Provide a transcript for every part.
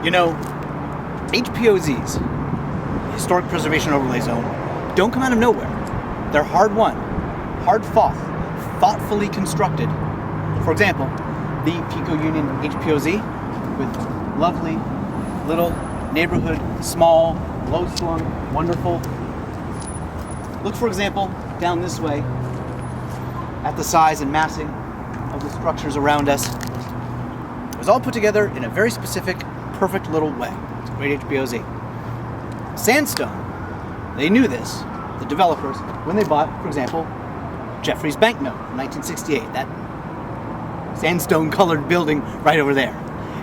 You know, HPOZs, Historic Preservation Overlay Zone, don't come out of nowhere. They're hard won, hard fought, thoughtfully constructed. For example, the Pico-Union HPOZ with lovely little neighborhood, small, low-slung, wonderful. Look, for example, down this way at the size and massing of the structures around us. It was all put together in a very specific, perfect little way. It's a great HPOZ. Sandstone, they knew this, the developers, when they bought, for example, Jeffrey's Banknote in 1968, that sandstone-colored building right over there.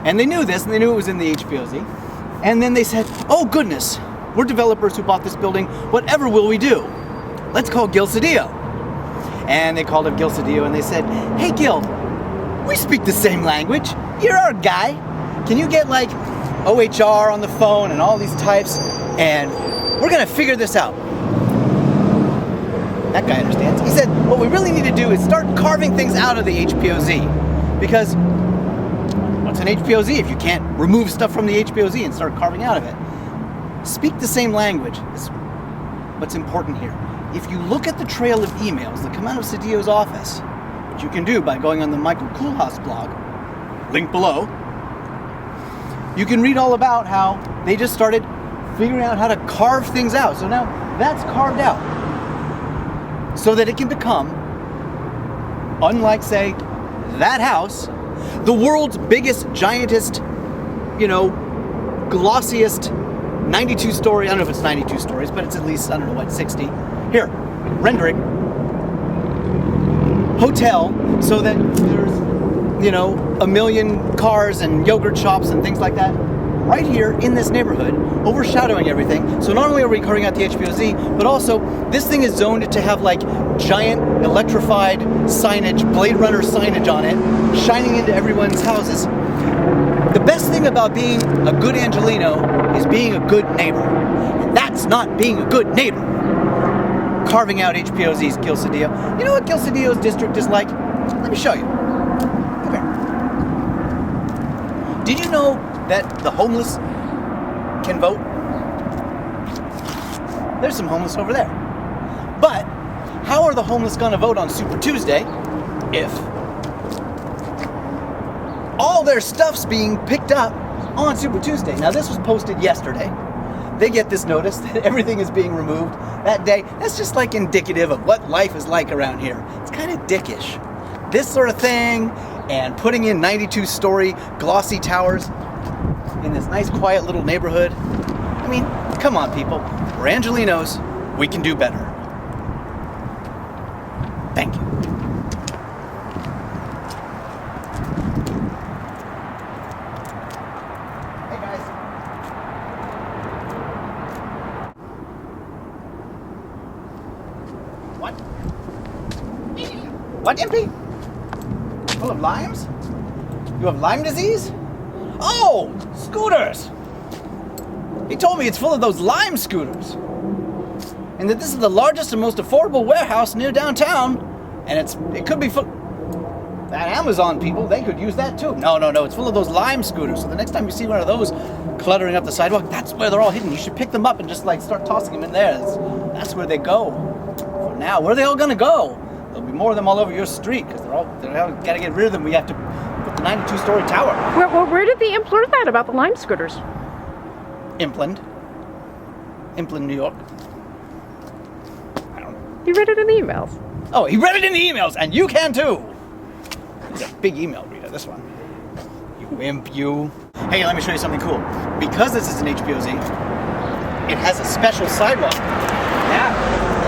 And they knew this, and they knew it was in the HPOZ. And then they said, oh goodness, we're developers who bought this building, whatever will we do? Let's call Gil Cedillo. And they called him Gil Cedillo, and they said, hey Gil, we speak the same language. You're our guy. Can you get like OHR on the phone and all these types, and we're gonna figure this out. That guy understands. He said, what we really need to do is start carving things out of the HPOZ. Because what's an HPOZ if you can't remove stuff from the HPOZ and start carving out of it? Speak the same language is what's important here. If you look at the trail of emails that come out of Cedillo's office, which you can do by going on the Michael Koolhaas blog, link below, you can read all about how they just started figuring out how to carve things out. So now that's carved out so that it can become, unlike, say, that house, the world's biggest, giantest, glossiest 92-story, I don't know if it's 92 stories, but it's at least, 60. Here, rendering. Hotel, so that there's, a million cars and yogurt shops and things like that right here in this neighborhood, overshadowing everything. So not only are we carving out the HPOZ, but also this thing is zoned to have like giant electrified signage, Blade Runner signage on it, shining into everyone's houses. The best thing about being a good Angelino is being a good neighbor. And that's not being a good neighbor. Carving out HPOZs, Gil Cedillo. You know what Gil Cedillo's district is like? Let me show you. Come here. Did you know that the homeless can vote? There's some homeless over there. But how are the homeless going to vote on Super Tuesday if all their stuff's being picked up on Super Tuesday? Now, this was posted yesterday. They get this notice that everything is being removed that day. That's just like indicative of what life is like around here. It's kind of dickish. This sort of thing, and putting in 92-story glossy towers in this nice, quiet little neighborhood. I mean, come on, people. We're Angelinos. We can do better. Thank you. Hey, guys. What? What, MP? Full of limes? You have Lyme disease? Oh, scooters! He told me it's full of those Lyme scooters. And that this is the largest and most affordable warehouse near downtown. And it could be full... That Amazon people, they could use that too. No, it's full of those Lyme scooters. So the next time you see one of those cluttering up the sidewalk, that's where they're all hidden. You should pick them up and just start tossing them in there. That's where they go. For now, where are they all gonna go? There'll be more of them all over your street because they gotta get rid of them. We have to put the 92-story tower. Where did the imp learn that about the Lyme scooters? Impland, New York. I don't know. He read it in the emails. Oh, he read it in the emails, and you can too. He's a big email reader, this one. You imp, you. Hey, let me show you something cool. Because this is an HPOZ, it has a special sidewalk. Yeah,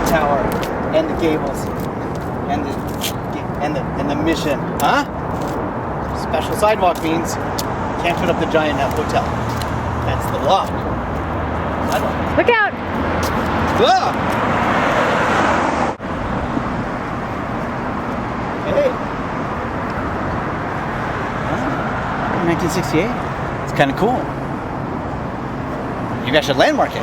the tower and the gables. And the mission, huh? Special sidewalk means can't put up the giant hotel. That's the law. Sidewalk. Look out! Ah! Hey. Huh? 1968. It's kind of cool. You guys should landmark it.